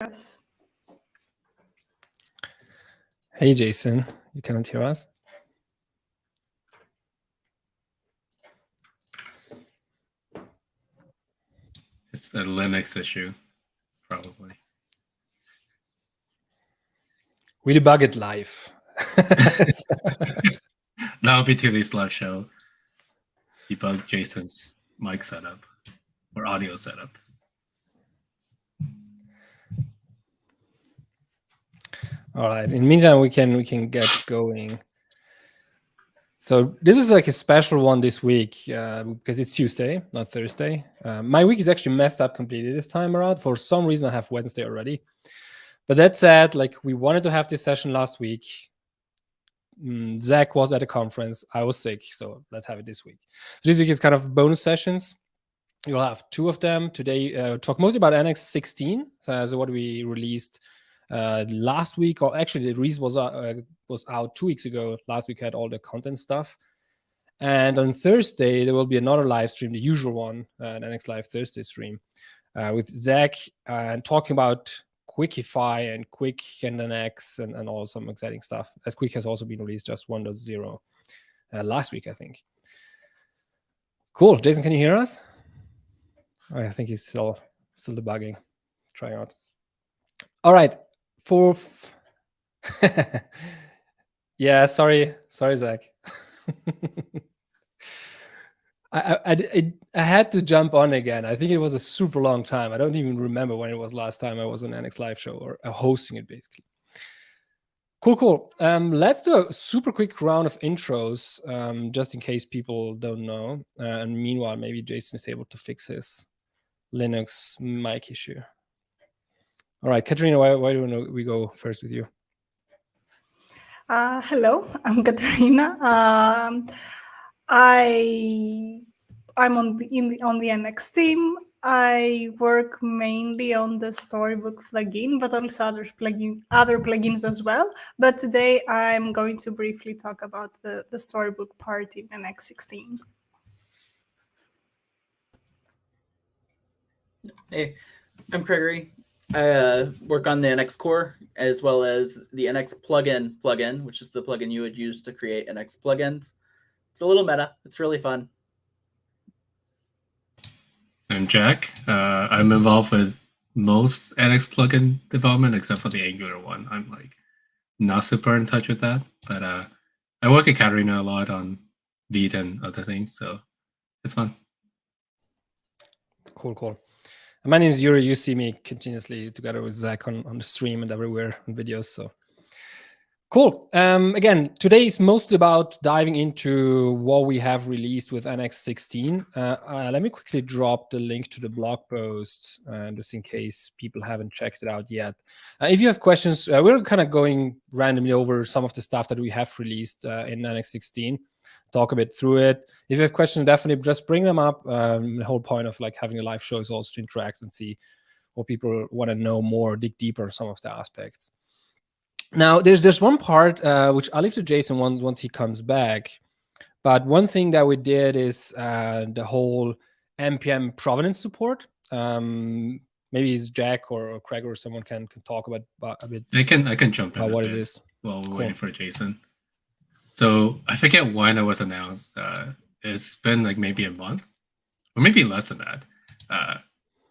us. Hey, Jason, you cannot hear us? It's a Linux issue, probably. We debug it live. That'll be today's live show. Debug Jason's mic setup or audio setup. All right. In the meantime, we can get going. So this is like a special one this week because it's Tuesday, not Thursday. My week is actually messed up completely this time around. For some reason, I have Wednesday already. But that said, like we wanted to have this session last week. Zach was at a conference. I was sick, so let's have it this week. So this week is kind of bonus sessions. You'll have two of them today. Talk mostly about NX 16, so what we released last week, or actually the release was out 2 weeks ago. Last week had all the content stuff, and on Thursday there will be another live stream, the usual one, an NX Live Thursday stream with Zach and talking about Quickify and Quick and NX and all some exciting stuff. As Quick has also been released just 1.0 last week, I think. Cool, Jason, can you hear us? I think he's still debugging, trying out. All right, yeah, sorry, Zach. I had to jump on again. I think it was a super long time. I don't even remember when it was last time I was on NX Live show or hosting it, basically. Cool. Let's do a super quick round of intros, just in case people don't know. And meanwhile, maybe Jason is able to fix his Linux mic issue. All right, Katerina, why don't we go first with you? Hello, I'm Katerina. I'm on the NX team. I work mainly on the Storybook plugin, but also other plugins as well. But today I'm going to briefly talk about the Storybook part in NX 16. Hey, I'm Gregory. I work on the NX core as well as the NX plugin, which is the plugin you would use to create NX plugins. It's a little meta. It's really fun. I'm Jack. I'm involved with most NX plugin development except for the Angular one. I'm like not super in touch with that, but I work at Katerina a lot on Vite and other things, so it's fun. Cool. My name is Yuri. You see me continuously together with Zach on the stream and everywhere on videos. So cool. Again, today is mostly about diving into what we have released with NX 16. Let me quickly drop the link to the blog post, just in case people haven't checked it out yet. If you have questions, we're kind of going randomly over some of the stuff that we have released in NX 16. Talk a bit through it. If you have questions, definitely just bring them up. The whole point of like having a live show is also to interact and see what people want to know more, dig deeper on some of the aspects. Now, there's one part which I'll leave to Jason once he comes back. But one thing that we did is the whole NPM Provenance support. Maybe it's Jack or Craig or someone can talk about a bit. I can jump in what it is while we're waiting for Jason. So I forget when it was announced. It's been like maybe a month or maybe less than that.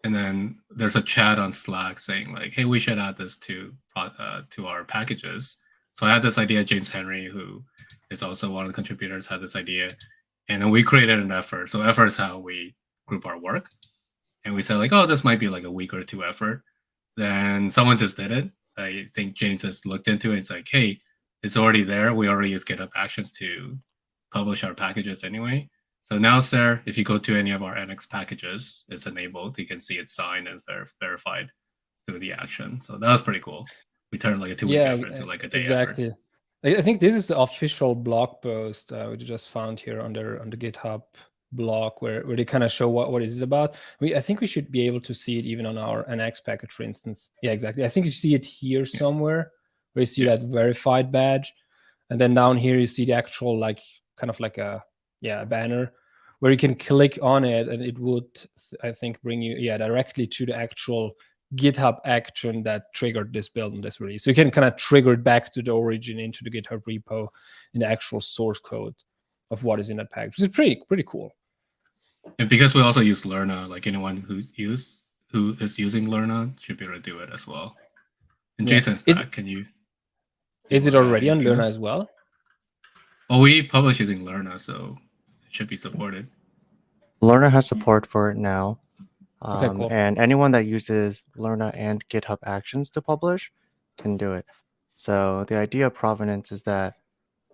And then there's a chat on Slack saying like, hey, we should add this to our packages. So I had this idea. James Henry, who is also one of the contributors, had this idea. And then we created an effort. So effort is how we group our work. And we said like, oh, this might be like a week or two effort. Then someone just did it. I think James just looked into it. It's like, hey, it's already there. We already use GitHub Actions to publish our packages anyway. So now it's there. If you go to any of our NX packages, it's enabled. You can see it's signed and it's verified through the action. So that was pretty cool. We turned like a 2-week effort to like a day exactly. effort. I think this is the official blog post we just found here on the GitHub blog where they kind of show what it is about. I think we should be able to see it even on our NX package, for instance. Yeah, exactly. I think you see it here somewhere where you see that verified badge. And then down here, you see the actual like kind of like a banner where you can click on it and it would, I think, bring you directly to the actual GitHub action that triggered this build and this release. So you can kind of trigger it back to the origin into the GitHub repo in the actual source code of what is in that package, which is pretty cool. And because we also use Lerna, like anyone who is using Lerna should be able to do it as well. And Jason's back. Can you? Is it already on Lerna as well? Well, we publish using Lerna, so it should be supported. Lerna has support for it now. Okay, cool. And anyone that uses Lerna and GitHub Actions to publish can do it. So the idea of Provenance is that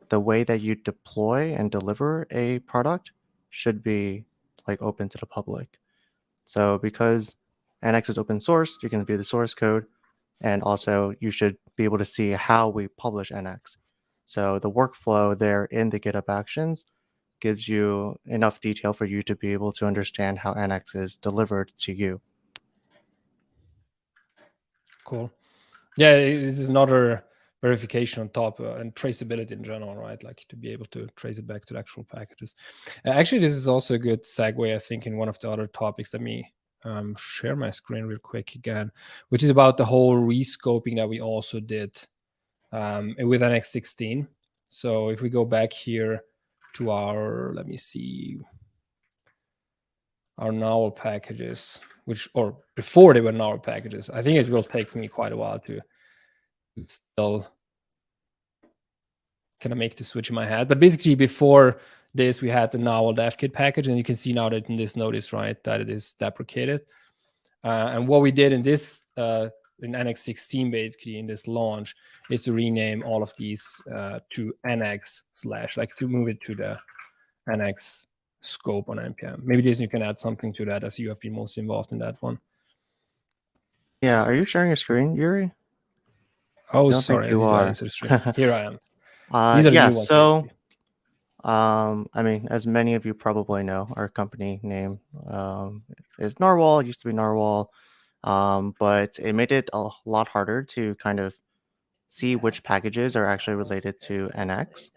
the way that you deploy and deliver a product should be like open to the public. So because NX is open source, you can view the source code, and also you should be able to see how we publish NX. So the workflow there in the GitHub Actions gives you enough detail for you to be able to understand how NX is delivered to you. Cool. Yeah, it is another verification on top and traceability in general, right? Like to be able to trace it back to the actual packages. Actually, this is also a good segue, I think, in one of the other topics. Let me share my screen real quick again, which is about the whole rescoping that we also did with NX 16. So if we go back here to our, let me see, our Novel packages, or before they were Novel packages. I think it will take me quite a while to still kind of make the switch in my head. But basically before this, we had the Novel DevKit package, and you can see now that in this notice, right, that it is deprecated. And what we did in this, in NX 16, basically in this launch, is to rename all of these to NX / like to move it to the NX scope on NPM. Maybe Jason, you can add something to that, as you have been most involved in that one. Yeah, are you sharing your screen, Yuri? Oh, sorry, you are. Here I am. Yeah, so I mean, as many of you probably know, our company name is Narwhal. It used to be Narwhal, but it made it a lot harder to kind of see which packages are actually related to NX.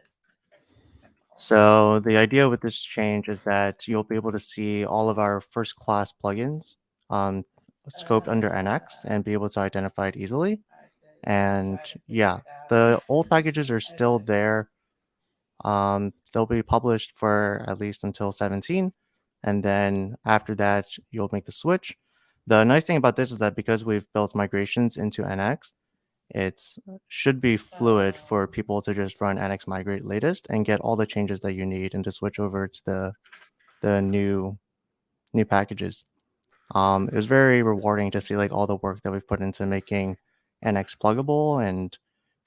So the idea with this change is that you'll be able to see all of our first class plugins scoped under NX and be able to identify it easily. And yeah, the old packages are still there. They'll be published for at least until 17. And then after that, you'll make the switch. The nice thing about this is that because we've built migrations into NX, it should be fluid for people to just run NX migrate latest and get all the changes that you need and to switch over to the new packages. It was very rewarding to see like all the work that we've put into making NX pluggable and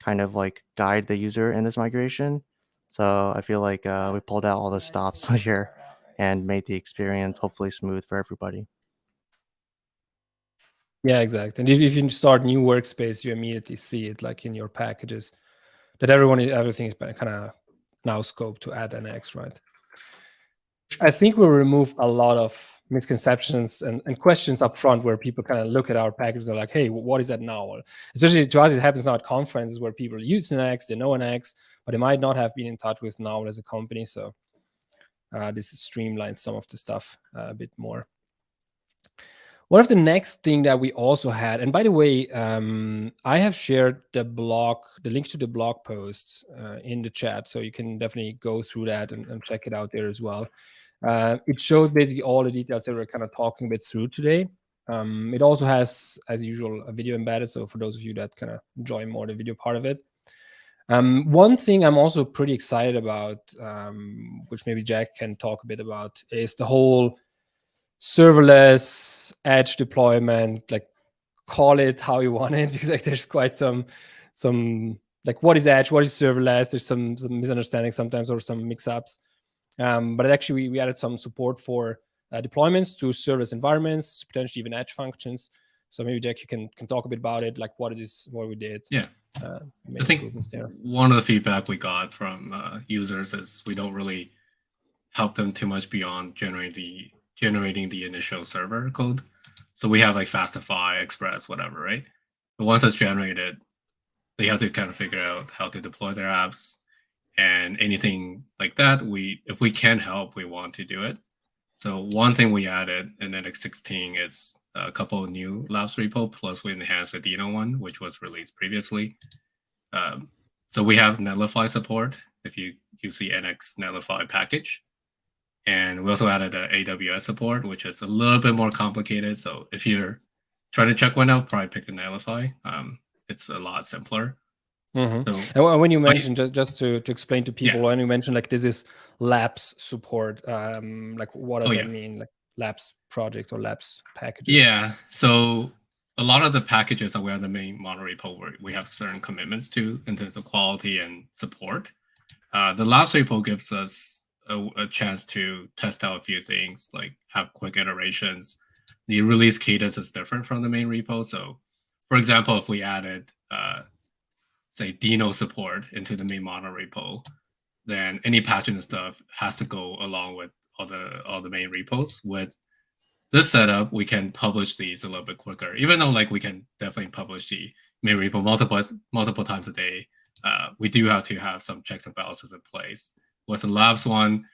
kind of like guide the user in this migration. So I feel like we pulled out all the stops here and made the experience hopefully smooth for everybody. Yeah, exactly. And if you start new workspace, you immediately see it like in your packages that everything is kind of now scoped to add NX, right? I think will remove a lot of misconceptions and questions up front where people kind of look at our packages and are like, hey, what is that now? Especially to us, it happens now at conferences where people use NX, they know NX, but they might not have been in touch with Now as a company. So this streamlines some of the stuff a bit more. One of the next thing that we also had, and by the way, I have shared the links to the blog posts in the chat, so you can definitely go through that and check it out there as well. It shows basically all the details that we're kind of talking a bit through today. It also has, as usual, a video embedded, so for those of you that kind of enjoy more the video part of it. One thing I'm also pretty excited about, which maybe Jack can talk a bit about, is the whole serverless edge deployment, like call it how you want it, because like there's quite some like what is edge, what is serverless, there's some misunderstanding sometimes or some mix-ups. But actually we added some support for deployments to serverless environments, potentially even edge functions. So maybe Jack, you can talk a bit about it, like what it is, what we did. Yeah. I think one of the feedback we got from users is we don't really help them too much beyond generating the initial server code. So we have like Fastify, Express, whatever, right? But once it's generated, they have to kind of figure out how to deploy their apps and anything like that. If we can help, we want to do it. So one thing we added in NX 16 is a couple of new labs repo, plus we enhanced the Deno one, which was released previously. So we have Netlify support if you use the NX Netlify package. And we also added a AWS support, which is a little bit more complicated. So if you're trying to check one out, probably pick the Netlify. It's a lot simpler. Mm-hmm. So, and when you mentioned, just to explain to people, when you mentioned like this is labs support, like what does that mean? Like labs project or labs packages? Yeah. So a lot of the packages that we have in the main monorepo, we have certain commitments to in terms of quality and support. The labs repo gives us a chance to test out a few things, like have quick iterations. The release cadence is different from the main repo. So, for example, if we added, say, Deno support into the main mono repo, then any patching and stuff has to go along with all the main repos. With this setup, we can publish these a little bit quicker, even though like we can definitely publish the main repo multiple times a day. We do have to have some checks and balances in place. With the labs one,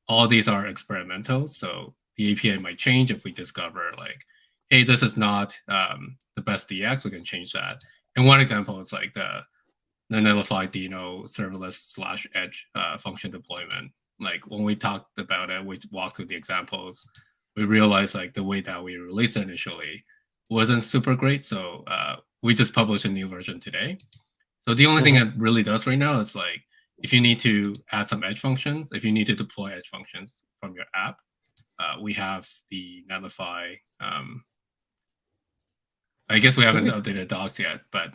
all these are experimental, so the API might change if we discover like, hey, this is not the best DX. We can change that. And one example is like the Netlify Deno serverless /edge function deployment. Like when we talked about it, we walked through the examples. We realized like the way that we released it initially wasn't super great, so we just published a new version today. So the only thing it really does right now is like, if you need to add some edge functions, if you need to deploy edge functions from your app, we have the Netlify. I guess we haven't updated docs yet, but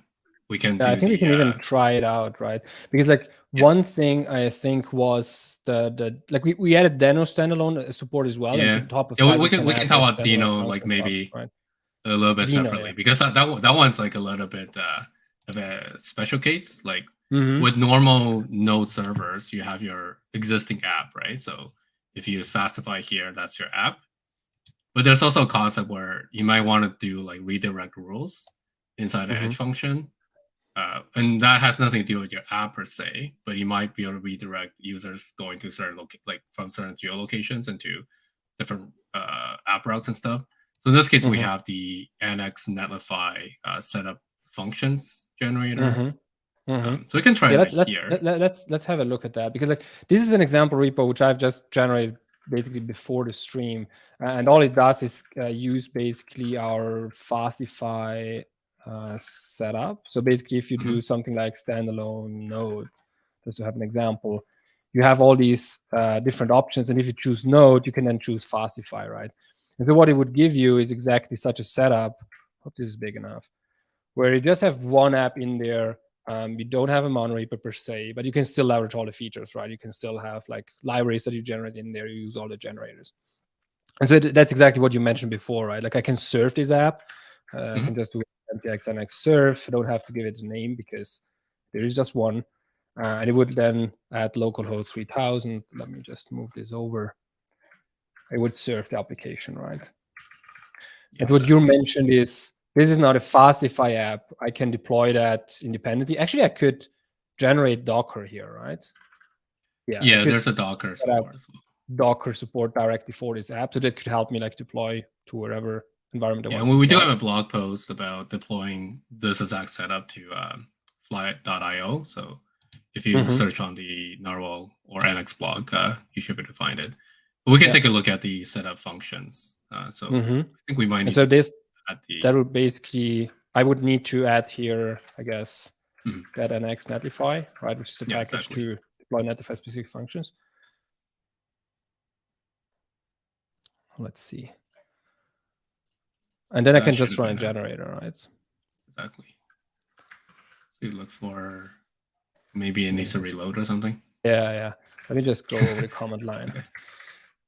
we can. I think we can even try it out, right? Because like one thing I think was the like we added Deno standalone support as well. Yeah, and to top of yeah, that, we can talk about Deno like maybe a little bit Deno, separately, because that one's like a little bit of a special case. Like with normal node servers, you have your existing app, right? So if you use Fastify here, that's your app. But there's also a concept where you might want to do like redirect rules inside the edge function. And that has nothing to do with your app per se, but you might be able to redirect users going to certain like from certain geolocations into different app routes and stuff. So in this case, we have the NX Netlify setup functions generator. So we can try it here. Let's have a look at that, because like this is an example repo which I've just generated basically before the stream, and all it does is use basically our Fastify setup. So basically, if you do something like standalone node, just to have an example, you have all these different options, and if you choose node, you can then choose Fastify, right? And so what it would give you is exactly such a setup. Hope this is big enough, where you just have one app in there. You don't have a monorepo per se, but you can still leverage all the features, right? You can still have like libraries that you generate in there. You use all the generators. And so that's exactly what you mentioned before, right? Like I can serve this app. I can just do npx nx serve. I don't have to give it a name because there is just one. And it would then add localhost 3000. Let me just move this over. It would serve the application, right? Yeah, and what you mentioned is, this is not a Fastify app. I can deploy that independently. Actually, I could generate Docker here, right? Yeah, there's a Docker support as well. Docker support directly for this app, so that could help me like deploy to wherever environment I want. Yeah, we do have a blog post about deploying this exact setup to fly.io. So if you search on the Narwhal or NX blog, you should be able to find it. But we can take a look at the setup functions. So I think we might need that would basically, I would need to add here, I guess, that NX Netlify, right, which is the package to deploy Netlify specific functions. Let's see. And then I can just run a generator, right? Exactly. So you look for, maybe it needs to reload or something. Yeah. Let me just go over the command line. Okay.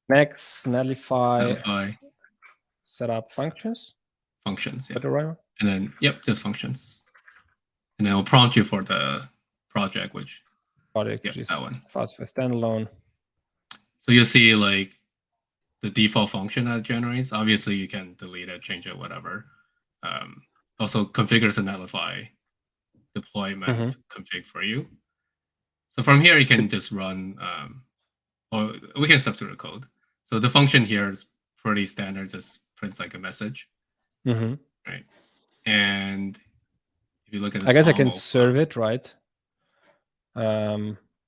Next, Netlify setup functions. Functions, yeah. The right one? And then, just functions. And then it'll prompt you for the project, which is that one. Fastify standalone. So you'll see like the default function that it generates. Obviously, you can delete it, change it, whatever. Also configures the Netlify deployment config for you. So from here, you can just run, or we can step through the code. So the function here is pretty standard, just prints like a message. Mm-hmm. right? And if you look at the I guess I can Tomo serve file, it, right?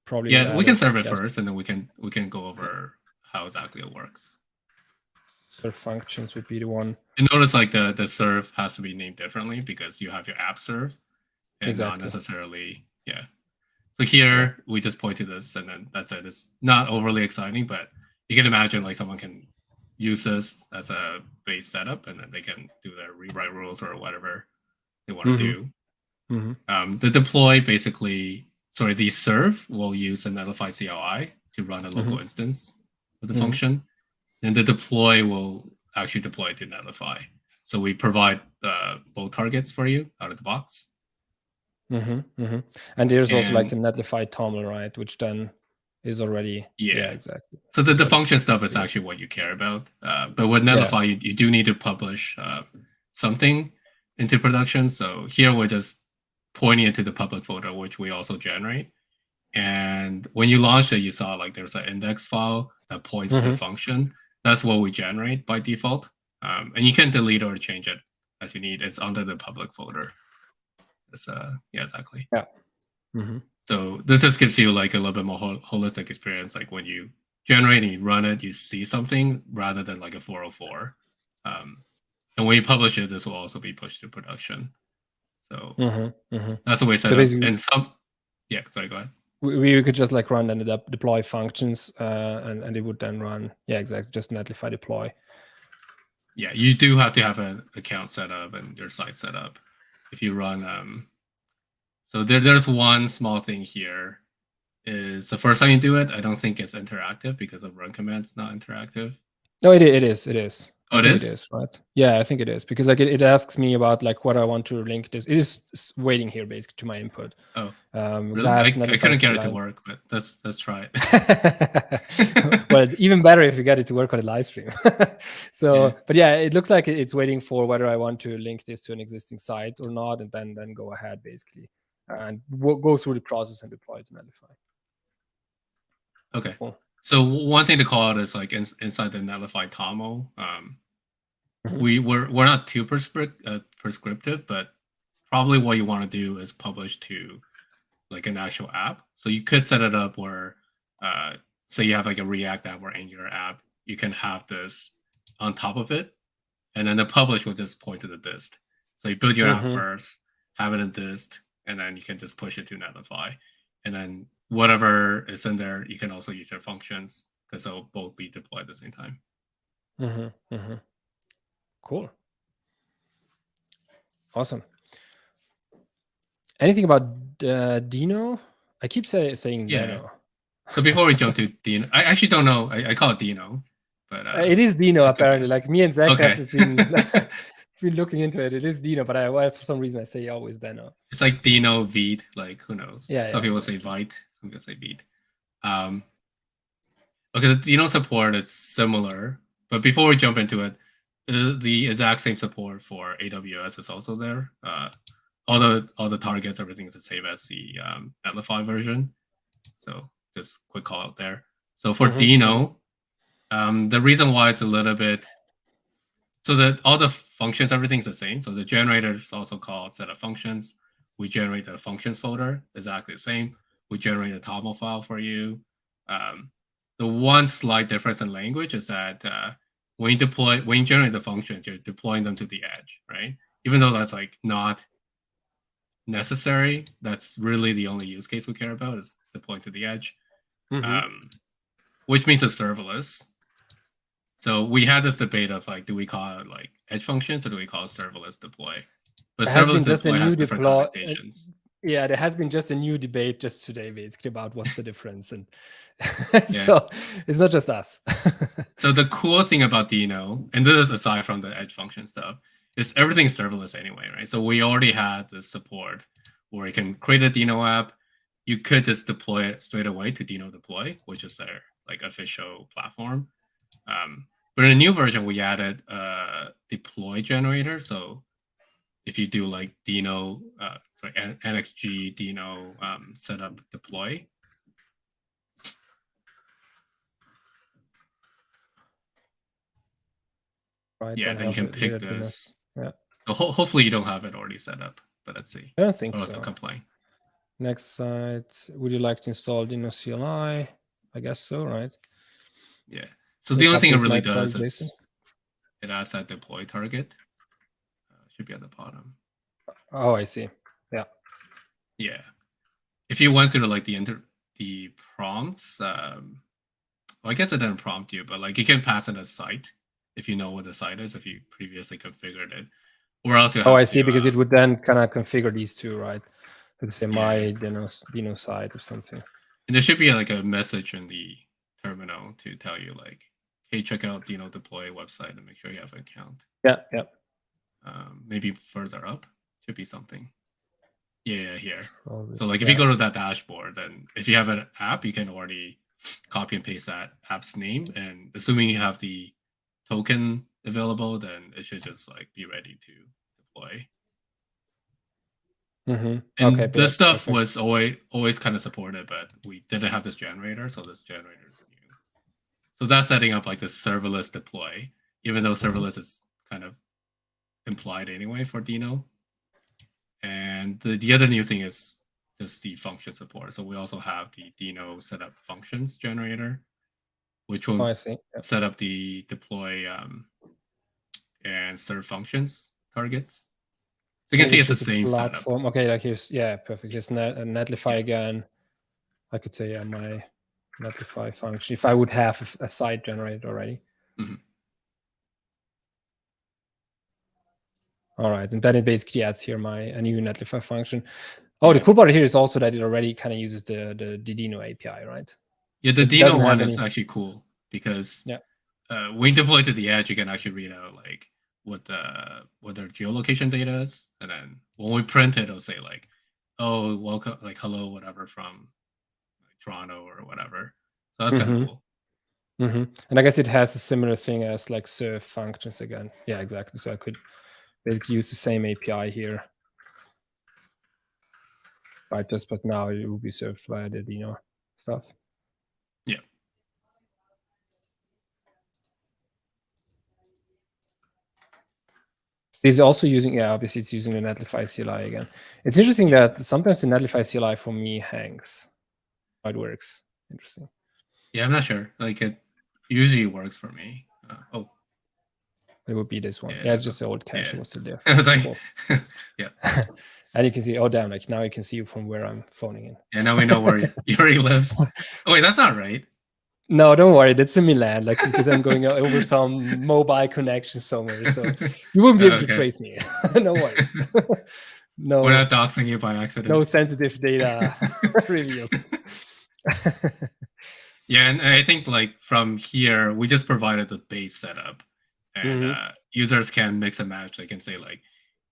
Probably yeah, we can rather, serve it yes, first, and then we can go over how exactly it works. serve functions would be the one. And notice like the serve has to be named differently because you have your app serve and Exactly. not necessarily, yeah. So here we just point to this and then that's it. It's not overly exciting, but you can imagine like someone can use this as a base setup and then they can do their rewrite rules or whatever they want to do. The deploy basically, sorry, the serve will use a Netlify CLI to run a local instance of the function. And the deploy will actually deploy to Netlify. So we provide both targets for you out of the box. And there's also like the Netlify TOML, right? Which then is already, yeah exactly. So the function stuff is actually what you care about. But with Netlify, you do need to publish something into production. So here we're just pointing it to the public folder, which we also generate. And when you launch it, you saw like there's an index file that points to the function. That's what we generate by default. And you can delete or change it as you need. It's under the public folder. It's, yeah, exactly. Yeah. So this just gives you like a little bit more holistic experience. Like when you generate and you run it, you see something rather than like a 404. And when you publish it, this will also be pushed to production. So that's the way it's set up. And some, yeah, sorry, go ahead. We could just like run and deploy functions and it would then run, yeah, exactly, just Netlify deploy. Yeah, you do have to have an account set up and your site set up. If you run, so there's one small thing here, is the first time you do it, I don't think it's interactive because of run command's not interactive. No, it is. Oh, it is? It is, right? Yeah, I think it is because like it asks me about like what I want to link this. It is waiting here basically to my input. Oh, really? I couldn't get it to work, but let's try it. Well, even better if you get it to work on a live stream. So, yeah. But yeah, it looks like it's waiting for whether I want to link this to an existing site or not, and then go ahead basically and go through the process and deploy it to Netlify. Okay. Cool. So one thing to call out is like inside the Netlify Tomo, we're not too prescriptive, but probably what you want to do is publish to like an actual app. So you could set it up where, say you have like a React app or Angular app, you can have this on top of it, and then the publish will just point to the dist. So you build your app first, have it in dist, and then you can just push it to Netlify, and then whatever is in there, you can also use your functions because they'll both be deployed at the same time. Cool. Awesome. Anything about Deno? I keep saying Deno. So before we jump to Deno, I actually don't know. I call it Deno, but it is Deno apparently. Like me and Zach have been looking into it. It is Deno, but for some reason I say always Deno. It's like Deno, Vite, like who knows? Yeah. Some people say Vite, some people say Vite. Okay, the Deno support is similar, but before we jump into it, the exact same support for AWS is also there. All the targets, everything is the same as the Netlify version. So just quick call out there. So for Deno, the reason why it's a little bit, so that all the functions, everything's the same. So the generator is also called set of functions. We generate the functions folder, exactly the same. We generate a TOML file for you. The one slight difference in language is that when you generate the functions, you're deploying them to the edge, right? Even though that's like not necessary, that's really the only use case we care about is deploying to the edge, which means it's serverless. So we had this debate of like, do we call it like edge functions or do we call it serverless deploy? But serverless deploy has different connotations. Yeah, there has been just a new debate just today, basically, about what's the difference, and so it's not just us. So the cool thing about Deno, and this is aside from the edge function stuff, is everything's serverless anyway, right? So we already had the support where you can create a Deno app. You could just deploy it straight away to Deno deploy, which is their like official platform. But in a new version, we added a deploy generator. So if you do like Deno, NXG Deno setup deploy. Right. Yeah, then you can pick this. Yeah. So hopefully you don't have it already set up, but let's see. I don't think Or else so. I'll complain. Next site. Would you like to install Deno CLI? I guess so, right? Yeah. So the only thing it really does JSON. is it adds that deploy target. Should be at the bottom. Oh, I see. Yeah. Yeah. If you went through like the prompts, well, I guess it didn't prompt you, but like you can pass in a site if you know what the site is, if you previously configured it. Or else you have I see, because it would then kind of configure these two, right? Let's say my Yeah. Deno site or something. And there should be like a message in the terminal to tell you like, hey, check out Deno deploy website and make sure you have an account. Yeah, yeah. Maybe further up should be something. Yeah, here. Probably. So like if you go to that dashboard, then if you have an app, you can already copy and paste that app's name, and assuming you have the token available, then it should just like be ready to deploy. And Okay, this stuff was always kind of supported, but we didn't have this generator, so this generator is new. So that's setting up like this serverless deploy, even though serverless is kind of implied anyway for Deno. And the other new thing is just the function support. So we also have the Deno setup functions generator, which will set up the deploy and serve functions targets. So you can see it's the same platform. setup. Okay, like here's perfect. Here's Netlify again. I could say my Netlify function if I would have a site generated already. Mm-hmm. All right, and then it basically adds here a new Netlify function. Oh, the cool part here is also that it already kind of uses the Deno API, right? Yeah, the Deno one is actually cool because when you deploy to the edge, you can actually read out like what their geolocation data is, and then when we print it, it'll say like, "Oh, welcome," like "hello," whatever from like, Toronto or whatever. So that's kind of cool. And I guess it has a similar thing as like serve functions again. Yeah, exactly. So I could basically use the same API here, right? But now it will be served via the Deno stuff. Yeah. It's also using, obviously it's using the Netlify CLI again. It's interesting that sometimes the Netlify CLI for me hangs. How it works. Interesting. Yeah, I'm not sure. Like it usually works for me. It would be this one. Yeah, it's just the old cache was still there. I was like, cool. Yeah. And you can see, oh damn, like now you can see from where I'm phoning in. Yeah, now we know where Yuri lives. Oh wait, that's not right. No, don't worry. That's in Milan, like because I'm going over some mobile connection somewhere, so you wouldn't be able to trace me. No worries. No, we're not doxing you by accident. No sensitive data revealed. Yeah, and I think like from here, we just provided the base setup, and users can mix and match. They can say like,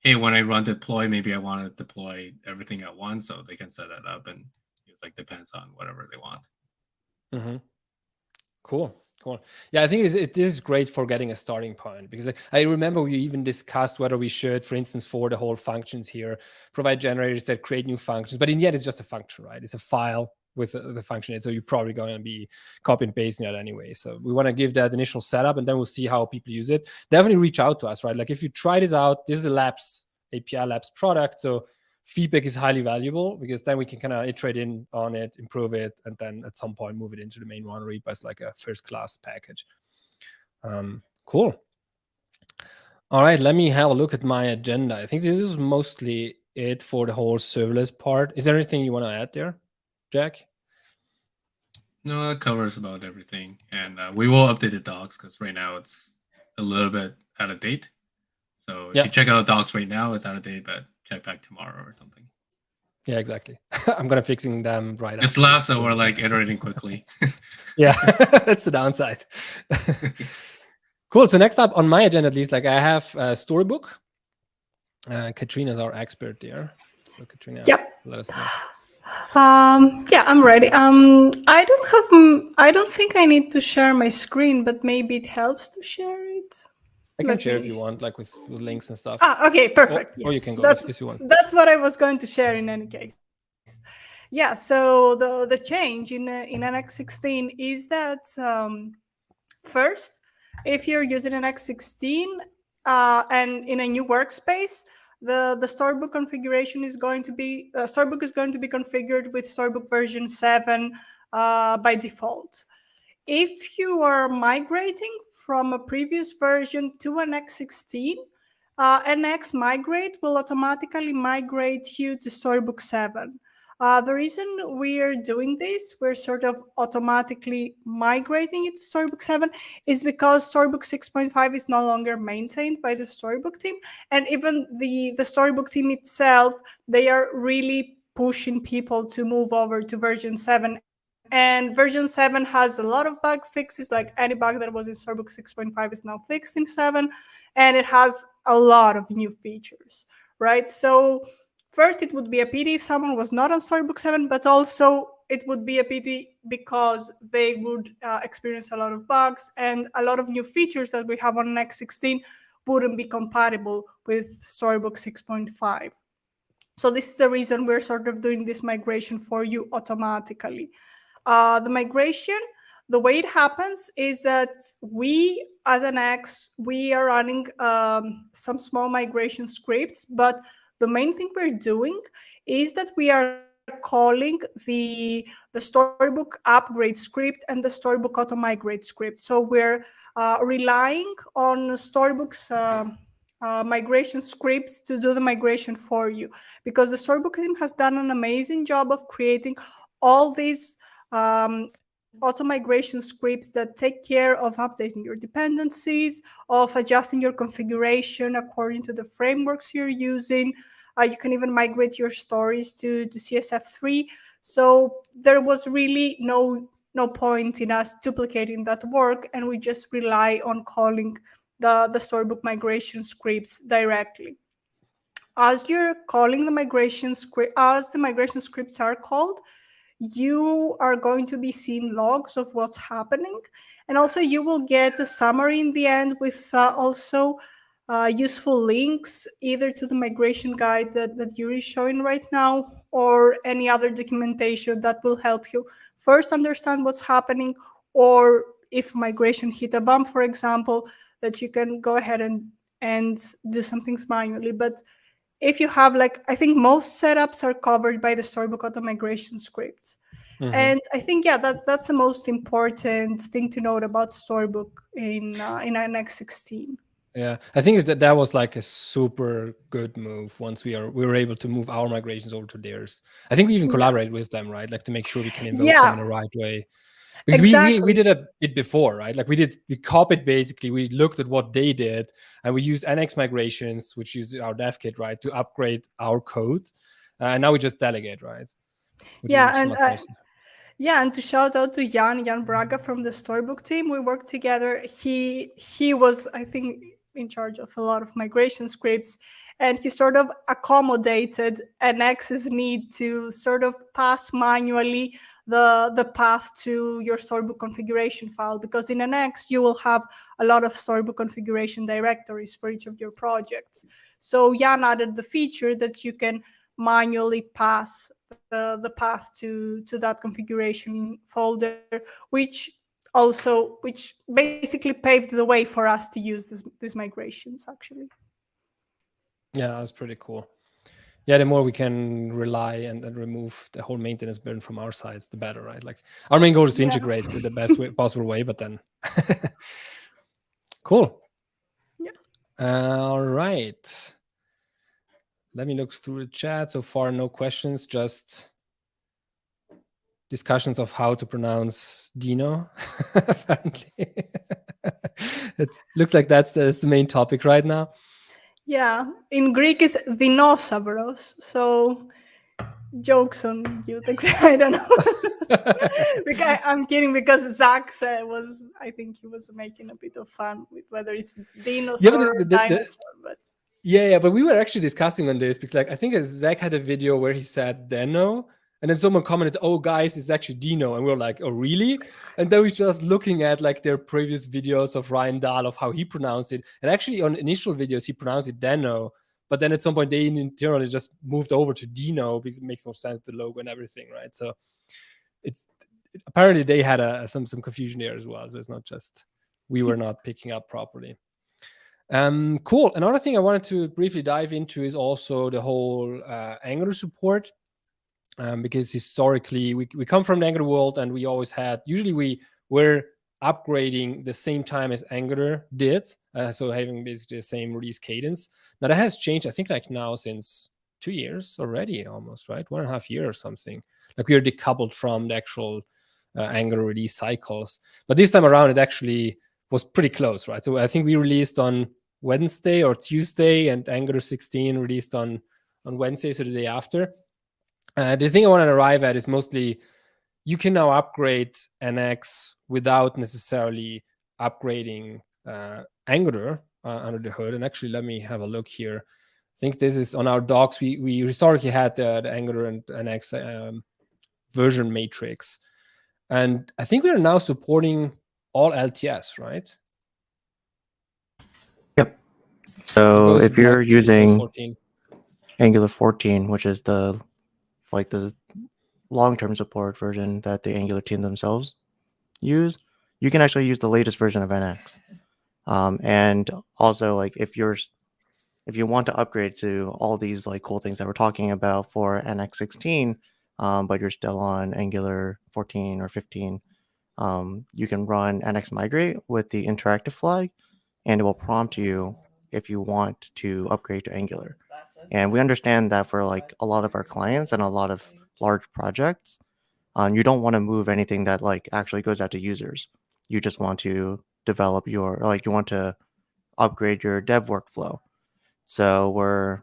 "Hey, when I run deploy, maybe I want to deploy everything at once," so they can set that up, and it's like depends on whatever they want. Cool. Yeah, I think it is great for getting a starting point, because I remember we even discussed whether we should, for instance, for the whole functions here, provide generators that create new functions. But in the end, it's just a function, right? It's a file with the function in it, so you're probably going to be copy and pasting that anyway. So we want to give that initial setup, and then we'll see how people use it. Definitely reach out to us, right? Like if you try this out, this is a Labs API Labs product, so feedback is highly valuable, because then we can kind of iterate in on it, improve it, and then at some point move it into the main one repo as like a first-class package. Cool. All right, let me have a look at my agenda. I think this is mostly it for the whole serverless part. Is there anything you want to add there, Jack? No, that covers about everything. And we will update the docs because right now it's a little bit out of date. So if you check out the docs right now, it's out of date, but check back tomorrow or something. Yeah, exactly. I'm going to fixing them right now. It's last, so we're like iterating quickly. Yeah, that's the downside. Cool. So next up on my agenda, at least, like I have Storybook. Katrina's our expert there. So Katrina, let us know. Yeah, I'm ready. I don't think I need to share my screen, but maybe it helps to share it. I can share if you want, like with links and stuff. Okay, perfect. Or you can go if you want. That's what I was going to share in any case. Yeah, so the change in NX16 is that first, if you're using NX16, and in a new workspace, the Storybook configuration is going to be Storybook is going to be configured with Storybook version 7 by default. If you are migrating from a previous version to an X16, NX Migrate will automatically migrate you to Storybook 7. The reason we're doing this, we're sort of automatically migrating it to Storybook 7, is because Storybook 6.5 is no longer maintained by the Storybook team. And even the Storybook team itself, they are really pushing people to move over to version 7. And version 7 has a lot of bug fixes, like any bug that was in Storybook 6.5 is now fixed in 7. And it has a lot of new features, right? So first, it would be a pity if someone was not on Storybook 7, but also it would be a pity because they would experience a lot of bugs, and a lot of new features that we have on X16 wouldn't be compatible with Storybook 6.5. So this is the reason we're sort of doing this migration for you automatically. The migration, the way it happens is that we, as an X, we are running some small migration scripts, but the main thing we're doing is that we are calling the Storybook upgrade script and the Storybook auto migrate script. So we're relying on Storybook's migration scripts to do the migration for you, because the Storybook team has done an amazing job of creating all these auto migration scripts that take care of updating your dependencies, of adjusting your configuration according to the frameworks you're using. You can even migrate your stories to CSF3. So there was really no point in us duplicating that work, and we just rely on calling the Storybook migration scripts directly. As you're calling the migration script, as the migration scripts are called, you are going to be seeing logs of what's happening, and also you will get a summary in the end with also useful links either to the migration guide that Yuri is showing right now, or any other documentation that will help you first understand what's happening, or if migration hit a bump, for example, that you can go ahead and do some things manually. But if you have, like, I think most setups are covered by the Storybook auto migration scripts. Mhm. And I think, yeah, that's the most important thing to note about Storybook in NX16. Yeah, I think that was like a super good move once we were able to move our migrations over to theirs. I think we even Yeah. collaborate with them, right? Like to make sure we can invoke Yeah. them in the right way. Because Exactly. we did it before, right? Like we copied, basically, we looked at what they did, and we used NX migrations, which is our dev kit, right, to upgrade our code. And now we just delegate, right? Which Yeah, is and much nicer. yeah, and to shout out to Jan Braga from the Storybook team, we worked together. He was, I think, in charge of a lot of migration scripts, and he sort of accommodated NX's need to sort of pass manually the path to your Storybook configuration file, because in NX you will have a lot of Storybook configuration directories for each of your projects. So Jan added the feature that you can manually pass the path to that configuration folder, which basically paved the way for us to use these migrations, actually. Yeah, that's pretty cool. Yeah, the more we can rely and remove the whole maintenance burden from our side, the better, right? Like our main goal is to integrate to the best possible way, but then cool. Yeah. All right. Let me look through the chat. So far, no questions, just discussions of how to pronounce Deno, apparently. It looks like that's the main topic right now. Yeah, in Greek is dinosauros, so jokes on you. I don't know. I'm kidding, because Zach said I think he was making a bit of fun with whether it's dinosaur or dinosaur, but yeah, but we were actually discussing on this because, like, I think Zach had a video where he said Deno, and then someone commented, "Oh, guys, it's actually Deno," and we were like, "Oh, really?" And then we just looking at like their previous videos of Ryan Dahl of how he pronounced it, and actually on initial videos he pronounced it Deno, but then at some point they internally just moved over to Deno because it makes more sense, the logo and everything, right? So apparently they had some confusion there as well. So it's not just we were not picking up properly. Cool. Another thing I wanted to briefly dive into is also the whole Angular support. Because historically we come from the Angular world, and we always had, usually we were upgrading the same time as Angular did, so having basically the same release cadence. Now that has changed, I think, like now since 2 years already, almost, right? 1.5 years or something. Like we are decoupled from the actual Angular release cycles. But this time around, it actually was pretty close, right? So I think we released on Wednesday or Tuesday, and Angular 16 released on Wednesday, so the day after. The thing I want to arrive at is mostly you can now upgrade NX without necessarily upgrading Angular under the hood. And actually, let me have a look here. I think this is on our docs. We historically had the Angular and NX version matrix. And I think we are now supporting all LTS, right? Yep. So if you're using 14. Angular 14, which is the long-term support version that the Angular team themselves use, you can actually use the latest version of NX. And also, like, if you want to upgrade to all these like cool things that we're talking about for NX 16, but you're still on Angular 14 or 15, you can run NX migrate with the interactive flag, and it will prompt you if you want to upgrade to Angular. And we understand that for like a lot of our clients and a lot of large projects, you don't want to move anything that like actually goes out to users. You just want to develop you want to upgrade your dev workflow. So we're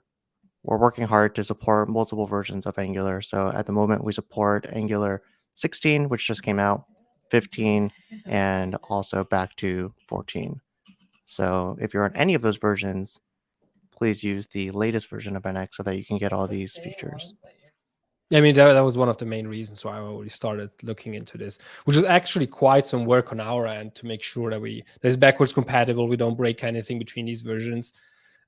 working hard to support multiple versions of Angular. So at the moment we support Angular 16, which just came out, 15, and also back to 14. So if you're on any of those versions, please use the latest version of NX so that you can get all these features. I mean, that was one of the main reasons why I already started looking into this, which is actually quite some work on our end to make sure that that is backwards compatible. We don't break anything between these versions,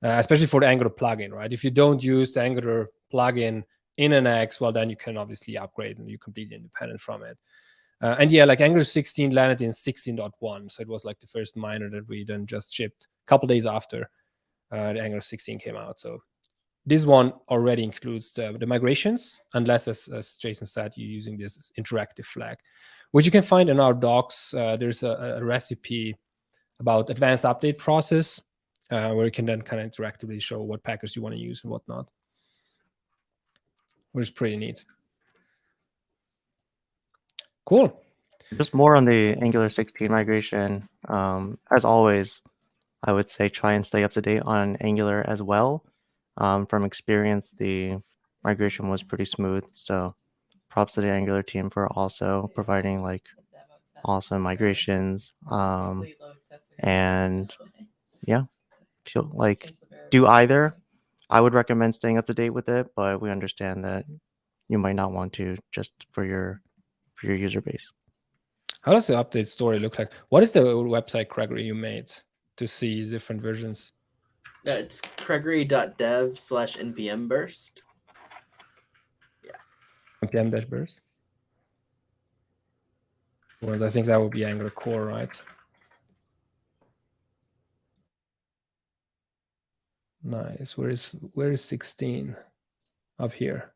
especially for the Angular plugin, right? If you don't use the Angular plugin in NX, well, then you can obviously upgrade and you're completely independent from it. And yeah, like Angular 16 landed in 16.1. So it was like the first minor that we then just shipped a couple days after the Angular 16 came out. So this one already includes the migrations, unless, as Jason said, you're using this interactive flag, which you can find in our docs. There's a recipe about advanced update process, where you can then kind of interactively show what package you want to use and whatnot, which is pretty neat. Cool. Just more on the Angular 16 migration. As always, I would say try and stay up to date on Angular as well. From experience, the migration was pretty smooth. So props to the Angular team for also providing like awesome migrations. And yeah, feel like do either. I would recommend staying up to date with it, but we understand that you might not want to just for your user base. How does the update story look like? What is the website, Gregory, you made to see different versions? It's gregory.dev/npm burst. Yeah. NPM burst. Well, I think that would be Angular core, right? Nice. Where is 16? Up here.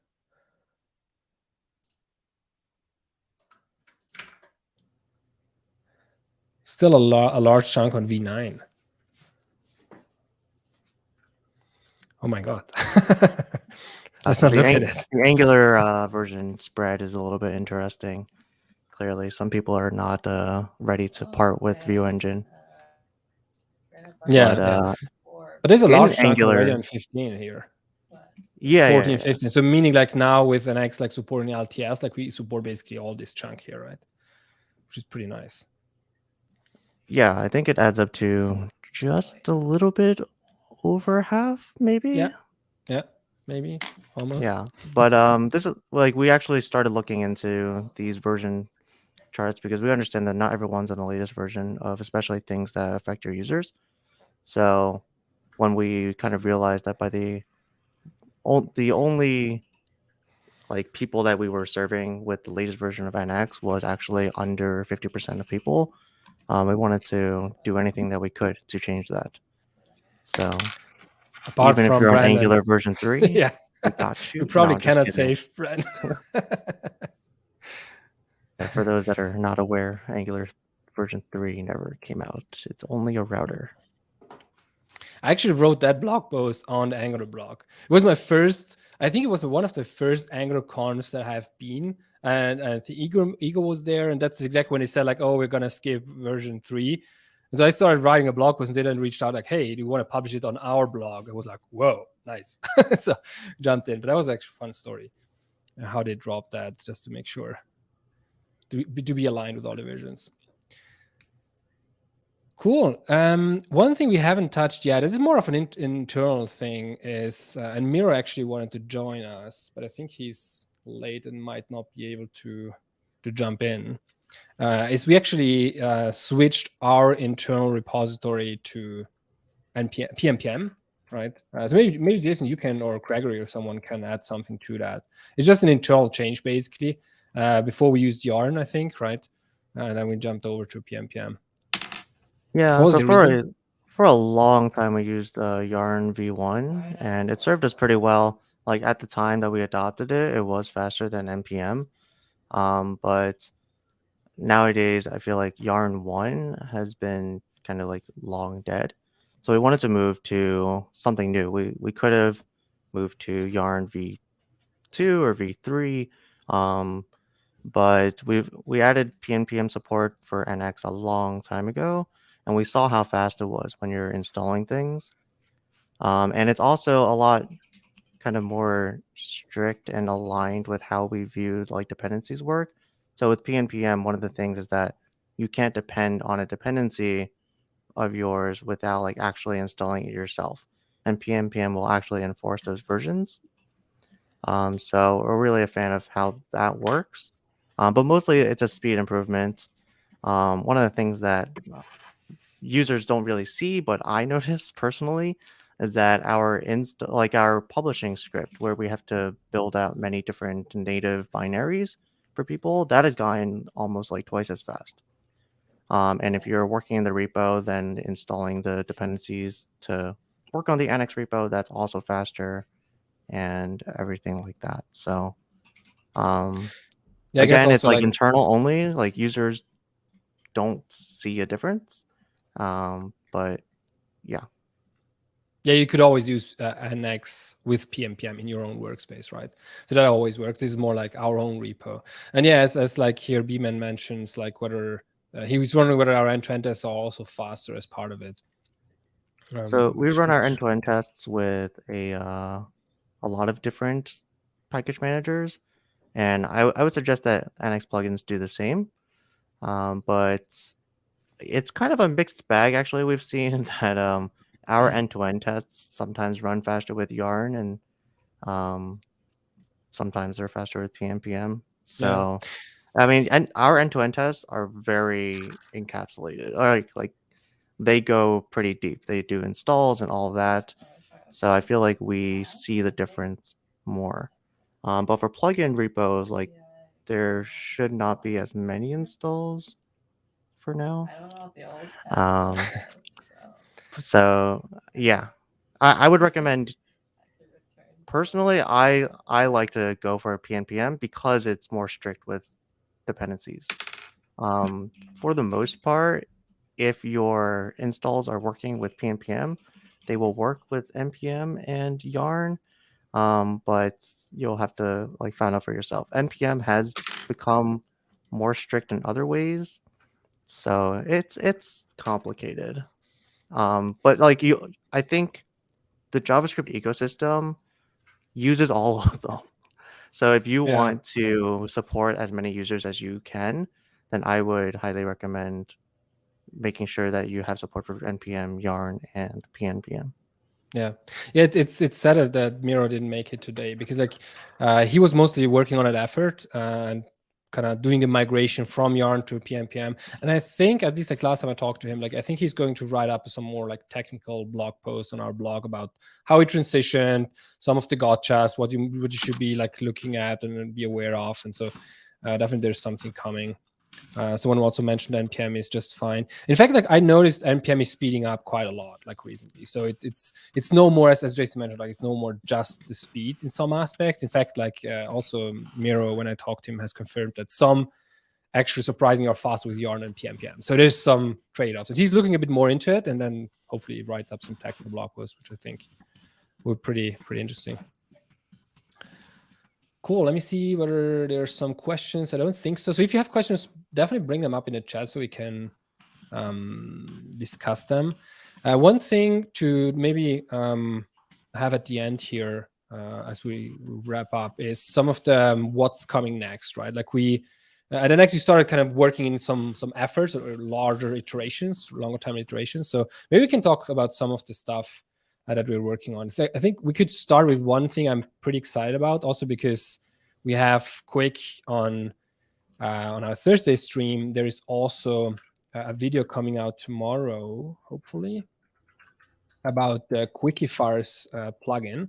Still a large chunk on V9. Oh my God. Let's not look at it. The Angular version spread is a little bit interesting. Clearly, some people are not ready to part with Vue Engine. Yeah, but there's a large chunk already on 15 here. Yeah, 14, 15. So meaning like now with NX like supporting LTS, like we support basically all this chunk here, right? Which is pretty nice. Yeah, I think it adds up to just a little bit over half, maybe. Yeah, maybe almost. Yeah, but this is like we actually started looking into these version charts because we understand that not everyone's on the latest version of especially things that affect your users. So when we kind of realized that by the only like people that we were serving with the latest version of NX was actually under 50% of people, we wanted to do anything that we could to change that. So Apart even if from you're on Brandon. Angular version 3, Yeah. we got you. You probably No, just cannot kidding. save Brandon. Yeah, for those that are not aware, Angular version 3 never came out. It's only a router. I actually wrote that blog post on the Angular blog. It was my first, I think it was one of the first Angular cons that I have been. And the Ego was there. And that's exactly when they said, like, oh, we're going to skip version 3. And so I started writing a blog post and they then reached out, like, hey, do you want to publish it on our blog? I was like, whoa, nice. So jumped in. But that was actually a fun story, how they dropped that, just to make sure to be aligned with all the versions. Cool. One thing we haven't touched yet, it's more of an internal thing, is, and Miro actually wanted to join us, but I think he's late and might not be able to jump in, is we actually switched our internal repository to PNPM, right? So maybe Jason, you can, or Gregory or someone can add something to that. It's just an internal change, basically. Before we used Yarn, I think, right? And then we jumped over to PNPM. Yeah, What was so the reason? for a long time we used Yarn v1, and it served us pretty well. Like at the time that we adopted it, it was faster than NPM. But nowadays I feel like Yarn 1 has been kind of like long dead. So we wanted to move to something new. We could have moved to Yarn v2 or v3. But we added PNPM support for NX a long time ago, and we saw how fast it was when you're installing things. And it's also a lot kind of more strict and aligned with how we viewed like dependencies work. So with PNPM, one of the things is that you can't depend on a dependency of yours without like actually installing it yourself. And PNPM will actually enforce those versions. So we're really a fan of how that works. But mostly it's a speed improvement. One of the things that users don't really see, but I notice personally, is that our our publishing script, where we have to build out many different native binaries for people, that has gotten almost like twice as fast. And if you're working in the repo, then installing the dependencies to work on the NX repo, that's also faster, and everything like that. So Yeah, I guess again, it's also, like internal only, like users don't see a difference. But yeah. Yeah, you could always use NX with PNPM in your own workspace, right? So that always works. This is more like our own repo. And yeah, as like here B-Man mentions, like whether he was wondering whether our end-to-end tests are also faster as part of it. So we run our end-to-end tests with a lot of different package managers, and I would suggest that NX plugins do the same. But it's kind of a mixed bag, actually. We've seen that our end-to-end tests sometimes run faster with Yarn, and sometimes they're faster with PNPM. So, I mean, and our end-to-end tests are very encapsulated. Like they go pretty deep. They do installs and all of that. So I feel like we see the difference more. But for plugin repos, like there should not be as many installs for now. So yeah, I would recommend. Personally, I like to go for a PNPM because it's more strict with dependencies. For the most part, if your installs are working with PNPM, they will work with NPM and Yarn. But you'll have to like find out for yourself. NPM has become more strict in other ways, so it's complicated. But like I think the JavaScript ecosystem uses all of them. So if you want to support as many users as you can, then I would highly recommend making sure that you have support for NPM, Yarn, and PNPM. Yeah, it's sad that Miro didn't make it today, because like he was mostly working on that effort and kind of doing the migration from Yarn to PNPM. And I think, at least like last time I talked to him, like I think he's going to write up some more like technical blog posts on our blog about how he transitioned, some of the gotchas, what you should be like looking at and be aware of. And so definitely there's something coming. Someone also mentioned NPM is just fine. In fact, like I noticed NPM is speeding up quite a lot, like recently. So it's no more, as Jason mentioned, like it's no more just the speed in some aspects. In fact, like also Miro, when I talked to him, has confirmed that some actually surprisingly are faster with Yarn and PNPM. So there's some trade-offs. And he's looking a bit more into it, and then hopefully he writes up some technical blog posts, which I think were pretty interesting. Cool. Let me see whether there's some questions. I don't think so. So if you have questions, definitely bring them up in the chat so we can discuss them. One thing to maybe have at the end here as we wrap up is some of the what's coming next, right? Like we at NX, we started kind of working in some efforts or larger iterations, longer time iterations. So maybe we can talk about some of the stuff that we're working on. So I think we could start with one thing I'm pretty excited about, also because we have Quick on our Thursday stream. There is also a video coming out tomorrow, hopefully, about the Quickifiers plugin.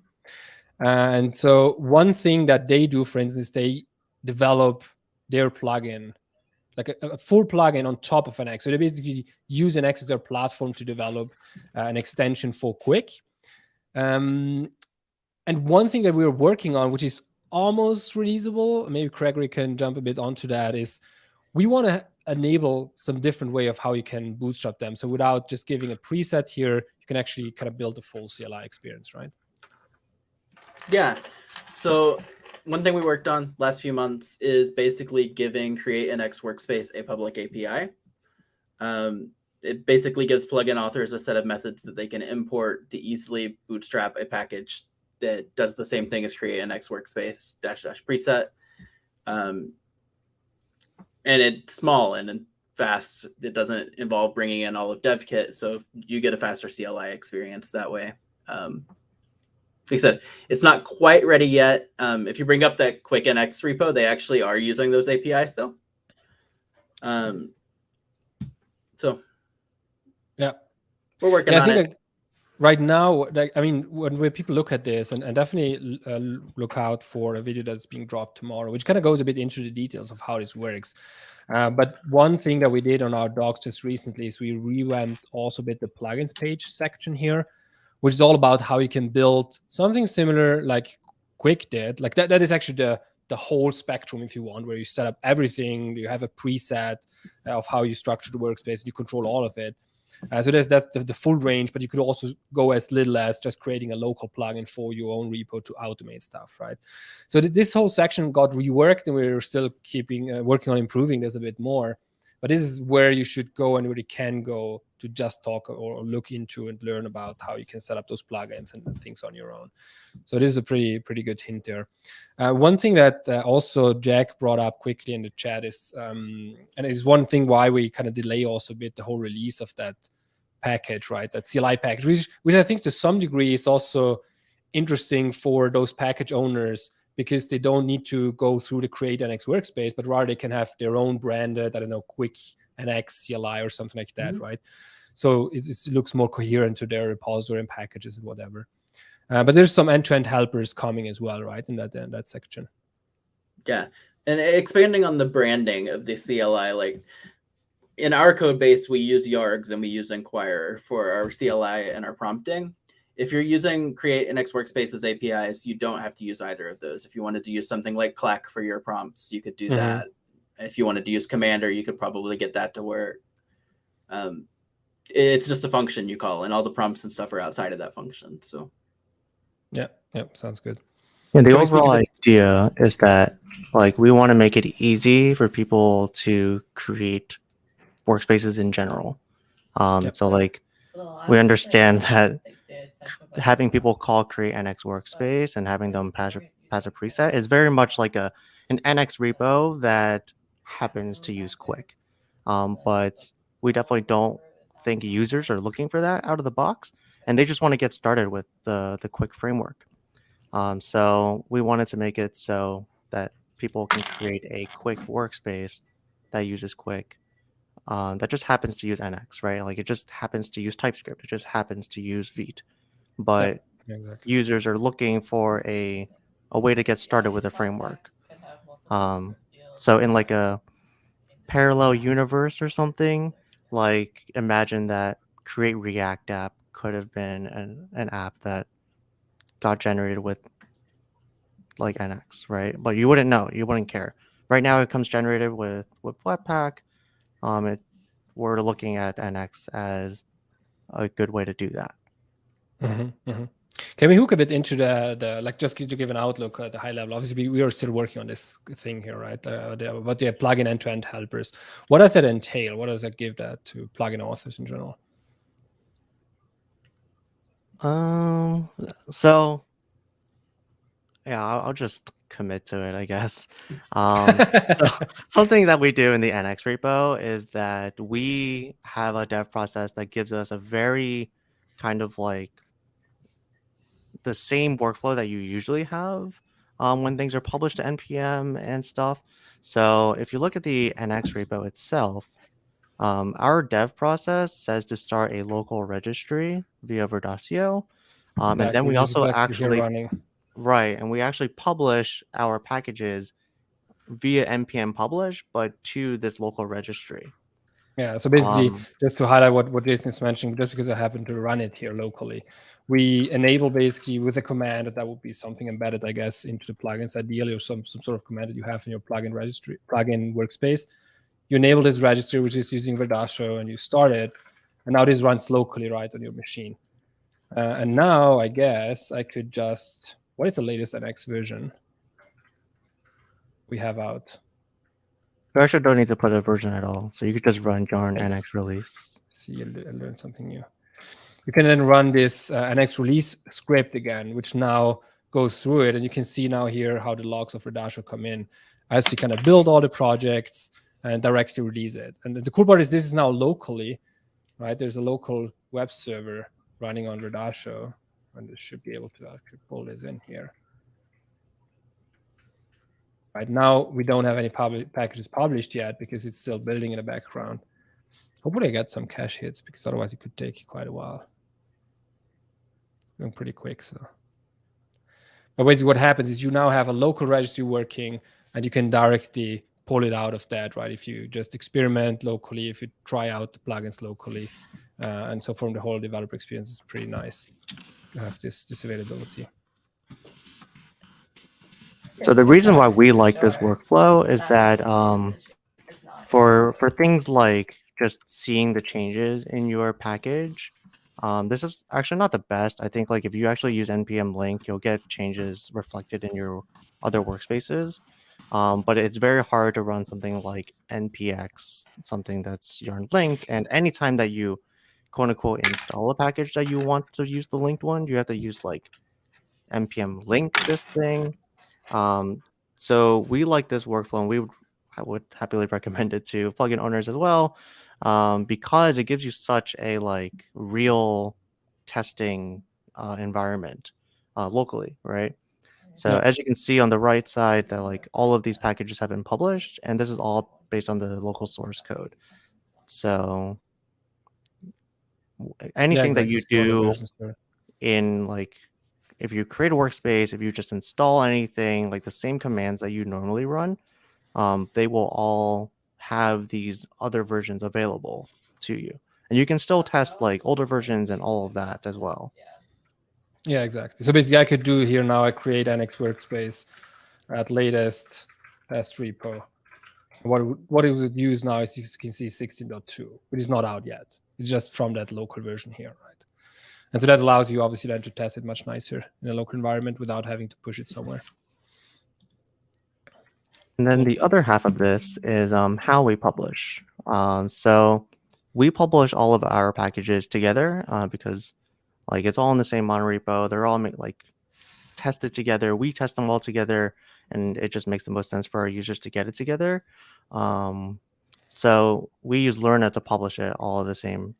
And so one thing that they do, for instance, they develop their plugin, like a full plugin on top of NX. So they basically use NX as their platform to develop an extension for Quick. And one thing that we're working on, which is almost releasable, maybe Gregory can jump a bit onto that, is we want to enable some different way of how you can bootstrap them. So without just giving a preset here, you can actually kind of build a full CLI experience, right? Yeah. So one thing we worked on last few months is basically giving Create NX Workspace a public API. It basically gives plugin authors a set of methods that they can import to easily bootstrap a package that does the same thing as Create NX Workspace -- preset. And it's small and fast. It doesn't involve bringing in all of DevKit, so you get a faster CLI experience that way. Like I said, it's not quite ready yet. If you bring up that Quick NX repo, they actually are using those APIs still. So yeah, we're working on it. Like right now, like, I mean, when people look at this, and definitely look out for a video that's being dropped tomorrow, which kind of goes a bit into the details of how this works. But one thing that we did on our docs just recently is we revamped also a bit the plugins page section here, which is all about how you can build something similar like Quick did. Like that is actually the whole spectrum, if you want, where you set up everything. You have a preset of how you structure the workspace, and you control all of it. So that's the full range, but you could also go as little as just creating a local plugin for your own repo to automate stuff, right? So this whole section got reworked, and we're still keeping working on improving this a bit more. But this is where you should go and really can go to just talk or look into and learn about how you can set up those plugins and things on your own. So this is a pretty good hint there. One thing that also Jack brought up quickly in the chat is, and it's one thing why we kind of delay also a bit the whole release of that package, right? That CLI package, which I think to some degree is also interesting for those package owners, because they don't need to go through the Create NX workspace, but rather they can have their own branded, I don't know, Quick NX CLI or something like that, right? So it looks more coherent to their repository and packages and whatever. But there's some end-to-end helpers coming as well, right, in that section. Yeah, and expanding on the branding of the CLI, like in our code base, we use Yargs and we use Inquirer for our CLI and our prompting. If you're using Create NX Workspace's APIs, you don't have to use either of those. If you wanted to use something like Clack for your prompts, you could do that. If you wanted to use Commander, you could probably get that to work. It's just a function you call, and all the prompts and stuff are outside of that function. So, yeah, sounds good. Yeah, the overall idea is that, like, we want to make it easy for people to create workspaces in general. So, like, we understand that having people call Create NX Workspace and having them pass a preset is very much like an NX repo that happens to use Quick. But we definitely don't think users are looking for that out of the box, and they just want to get started with the Quick framework. So we wanted to make it so that people can create a Quick workspace that uses Quick, that just happens to use NX, right? Like it just happens to use TypeScript. It just happens to use Vite. But users are looking for a way to get started with a framework. So in like a parallel universe or something. Like imagine that Create React app could have been an app that got generated with like NX, right? But you wouldn't know, you wouldn't care. Right now it comes generated with Webpack. We're looking at NX as a good way to do that. Can we hook a bit into the like just to give an outlook at the high level? Obviously, we are still working on this thing here, right? But the plugin end-to-end helpers. What does that entail? What does that give that to plugin authors in general? So yeah, I'll just commit to it, I guess. So something that we do in the NX repo is that we have a dev process that gives us a very kind of like the same workflow that you usually have when things are published to NPM and stuff. So if you look at the NX repo itself, our dev process says to start a local registry via Verdacio. And then we also actually running. Right, and we actually publish our packages via NPM publish, but to this local registry. Yeah, so basically, just to highlight what Jason's mentioning, just because I happen to run it here locally, we enable basically with a command that would be something embedded, I guess, into the plugins ideally, or some sort of command that you have in your plugin registry, plugin workspace. You enable this registry, which is using Verdacio, and you start it, and now this runs locally, right, on your machine. And now, I guess, I could just... What is the latest NX version we have out? You actually don't need to put a version at all. So you could just run yarn NX release. See, I learned something new. You can then run this NX release script again, which now goes through it. And you can see now here how the logs of Verdacio come in as to kind of build all the projects and directly release it. And the cool part is this is now locally, right? There's a local web server running on Verdacio. And this should be able to actually pull this in here. Right now, we don't have any packages published yet because it's still building in the background. Hopefully I get some cache hits because otherwise it could take quite a while. Going pretty quick, so. But basically what happens is you now have a local registry working and you can directly pull it out of that, right? If you just experiment locally, if you try out the plugins locally. And so from the whole developer experience, it's pretty nice to have this availability. So the reason why we like this workflow is that for things like just seeing the changes in your package, this is actually not the best. I think like if you actually use npm link, you'll get changes reflected in your other workspaces. But it's very hard to run something like npx, something that's yarn linked, and anytime that you quote unquote install a package that you want to use the linked one, you have to use like npm link this thing. So we like this workflow, and I would happily recommend it to plugin owners as well, because it gives you such a like real testing environment locally, right? So Yeah. as you can see on the right side, that like all of these packages have been published, and this is all based on the local source code. So anything that you do in like, if you create a workspace, if you just install anything, like the same commands that you normally run, they will all have these other versions available to you. And you can still test like older versions and all of that as well. Yeah, exactly. So basically I could do here now, I create NX workspace at latest test repo. What it would use now is, you can see 16.2, which is not out yet. It's just from that local version here, right? And so that allows you obviously then to test it much nicer in a local environment without having to push it somewhere. And then the other half of this is how we publish. So we publish all of our packages together because like it's all in the same monorepo. They're all like tested together. We test them all together, and it just makes the most sense for our users to get it together. So we use Lerna to publish it all the same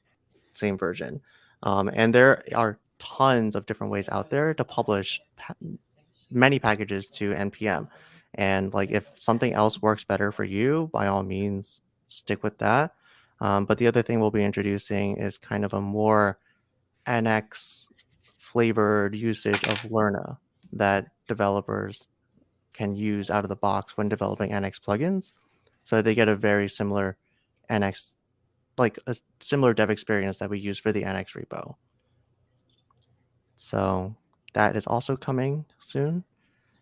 version. And there are tons of different ways out there to publish many packages to NPM. And like if something else works better for you, by all means, stick with that. But the other thing we'll be introducing is kind of a more NX flavored usage of Lerna that developers can use out of the box when developing NX plugins. so they get a very similar NX, like a similar dev experience that we use for the NX repo. So that is also coming soon.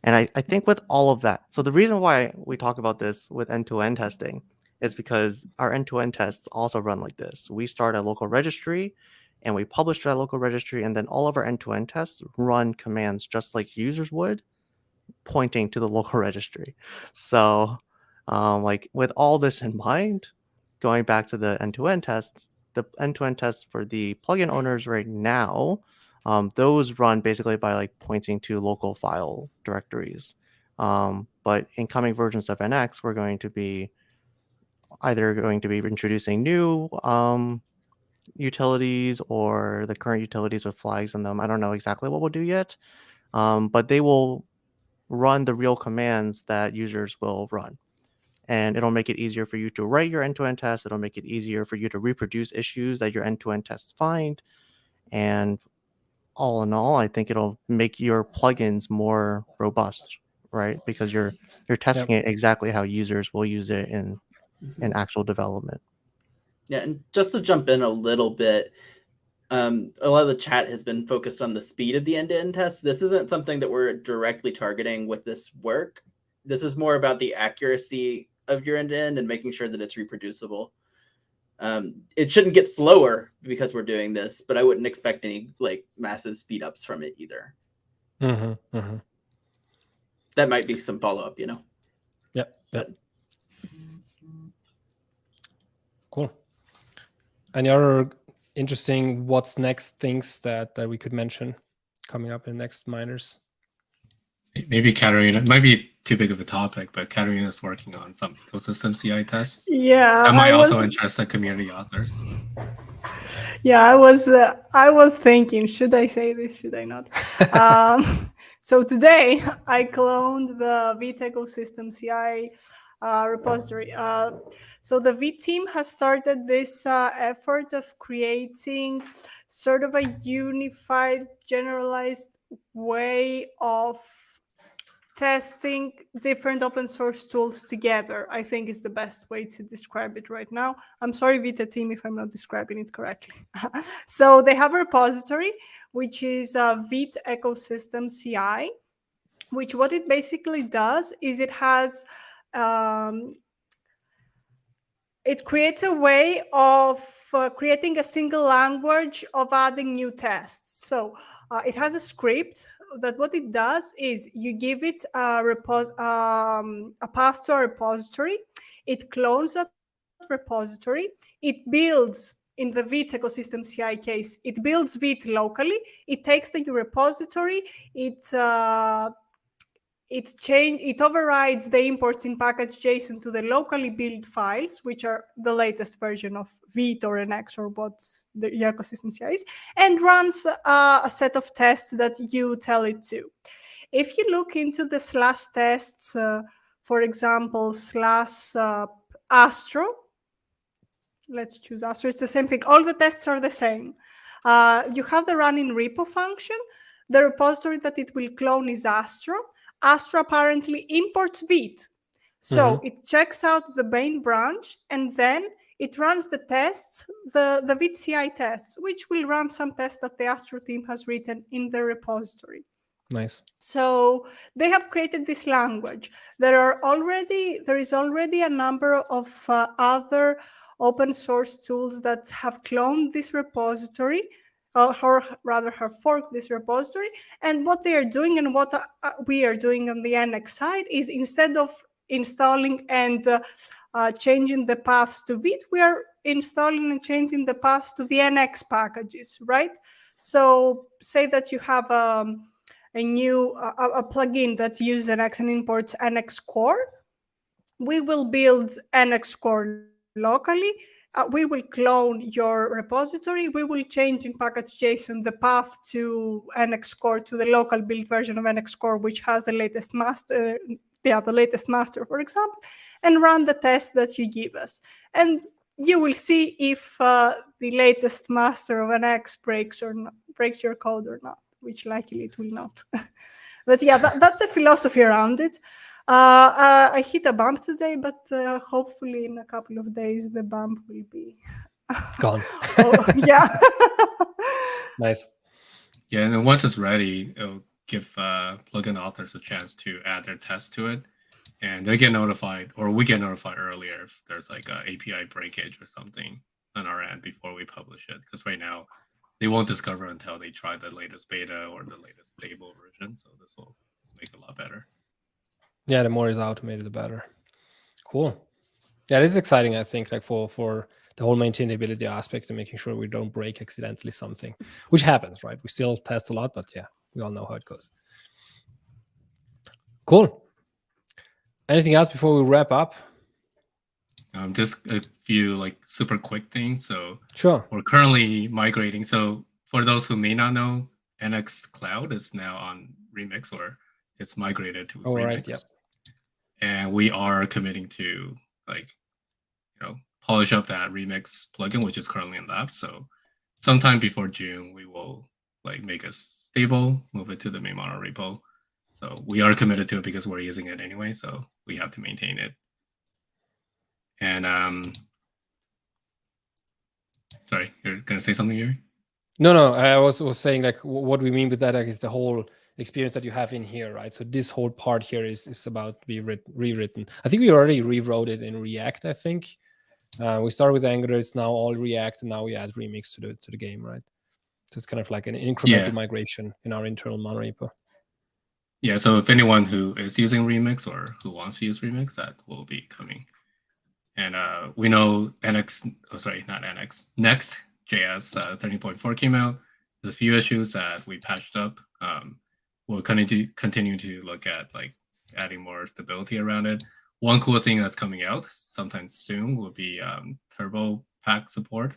And I think with all of that, so the reason why we talk about this with end-to-end testing is because our end-to-end tests also run like this. We start a local registry and we publish that local registry, and then all of our end-to-end tests run commands just like users would, pointing to the local registry. So like with all this in mind, going back to the end-to-end tests, the end-to-end tests for the plugin owners right now, those run basically by like pointing to local file directories. But in coming versions of NX, we're going to be either introducing new utilities or the current utilities with flags in them. I don't know exactly what we'll do yet, but they will run the real commands that users will run. And it'll make it easier for you to write your end-to-end tests. It'll make it easier for you to reproduce issues that your end-to-end tests find. And all in all, I think it'll make your plugins more robust, right? Because you're testing it exactly how users will use it in actual development. Yeah, and just to jump in a little bit, a lot of the chat has been focused on the speed of the end-to-end test. This isn't something that we're directly targeting with this work. This is more about the accuracy of your end-to-end and making sure that it's reproducible. It shouldn't get slower because we're doing this, but I wouldn't expect any like massive speed ups from it either. That might be some follow-up, you know? Yep. Cool. Any other interesting what's next things that we could mention coming up in next minors? Maybe Katarina, it might be too big of a topic, but Katarina is working on some ecosystem CI tests. Yeah, That might also interest the community authors. Yeah, I was thinking, should I say this? Should I not? So today I cloned the Vite ecosystem CI repository. So the V team has started this effort of creating sort of a unified, generalized way of testing different open source tools together, I think is the best way to describe it right now. I'm sorry, Vita team, if I'm not describing it correctly. So they have a repository, which is a Vite ecosystem CI, which what it basically does is it has, it creates a way of creating a single language of adding new tests. So it has a script that what it does is you give it a path to a repository. It clones that repository. It builds, in the Vite ecosystem CI case, it builds Vite locally. It takes the new repository. It overrides the imports in package.json to the locally built files, which are the latest version of Vite or NX or what the ecosystem CI is, and runs a set of tests that you tell it to. If you look into the /tests, for example, /astro, let's choose Astro, it's the same thing. All the tests are the same. You have the running repo function. The repository that it will clone is Astro. Astro apparently imports Vite. So it checks out the main branch and then it runs the tests, the Vite CI tests, which will run some tests that the Astro team has written in the repository. Nice. So they have created this language. There is already a number of other open source tools that have cloned this repository, or rather have forked this repository. And what they are doing and what we are doing on the NX side is, instead of installing and changing the paths to Vite, we are installing and changing the paths to the NX packages, right? So say that you have a plugin that uses NX and imports NX core. We will build NX core locally. We will clone your repository. We will change in package.json the path to NX core, to the local build version of NX core, which has the latest master, for example, and run the test that you give us. And you will see if the latest master of NX breaks your code or not, which likely it will not. But yeah, that's the philosophy around it. I hit a bump today, but hopefully in a couple of days the bump will be Gone. oh, yeah. Nice. Yeah, and then once it's ready, it'll give plugin authors a chance to add their test to it, and they get notified, or we get notified earlier if there's like a API breakage or something on our end before we publish it. Because right now, they won't discover until they try the latest beta or the latest stable version. So this will just make it a lot better. Yeah, the more is automated, the better. Cool. Yeah, this is exciting, I think, like for the whole maintainability aspect and making sure we don't break accidentally something, which happens, right? We still test a lot, but yeah, we all know how it goes. Cool. Anything else before we wrap up? Just a few like super quick things. So Sure. we're currently migrating. So for those who may not know, NX Cloud is now on Remix, or it's migrated to Remix. Right, yeah. And we are committing to like, polish up that Remix plugin, which is currently in lab. So sometime before June, we will like make it stable, move it to the main mono repo. So we are committed to it because we're using it anyway. So we have to maintain it. And sorry, you're gonna say something, Yuri? No, I was saying like what we mean with that is the whole experience that you have in here, right? So this whole part here is about to be rewritten. I think we already rewrote it in React. I think we started with Angular. It's now all React, and now we add Remix to the game, right? So it's kind of like an incremental migration in our internal monorepo. Yeah. So if anyone who is using Remix or who wants to use Remix, that will be coming. And we know Next.js 13.4 came out. There's a few issues that we patched up. We'll continue to look at like adding more stability around it. One cool thing that's coming out sometime soon will be Turbo Pack support.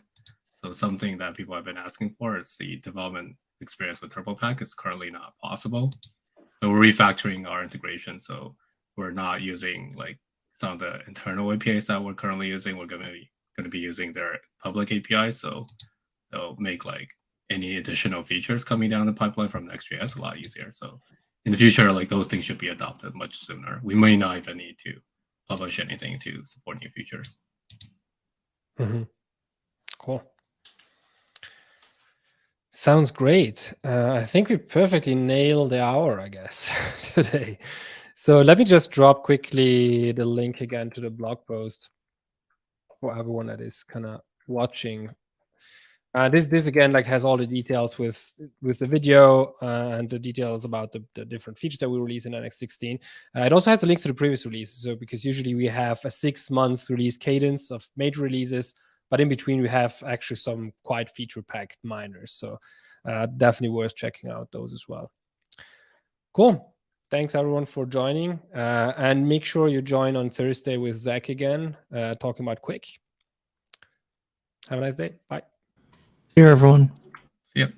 So something that people have been asking for is the development experience with Turbo Pack. It's currently not possible. So we're refactoring our integration. So we're not using like some of the internal APIs that we're currently using. We're going to be using their public APIs. So they'll make like any additional features coming down the pipeline from Next.js a lot easier. So in the future, like those things should be adopted much sooner. We may not even need to publish anything to support new features. Mm-hmm. Cool. Sounds great. I think we perfectly nailed the hour, I guess, today. So let me just drop quickly the link again to the blog post for everyone that is kind of watching. This again like has all the details with the video and the details about the different features that we release in NX 16. It also has the links to the previous releases. So because usually we have a 6-month release cadence of major releases, but in between we have actually some quite feature-packed minors. So definitely worth checking out those as well. Cool. Thanks everyone for joining, and make sure you join on Thursday with Zach again, talking about Quick. Have a nice day. Bye. Here, everyone. Yep.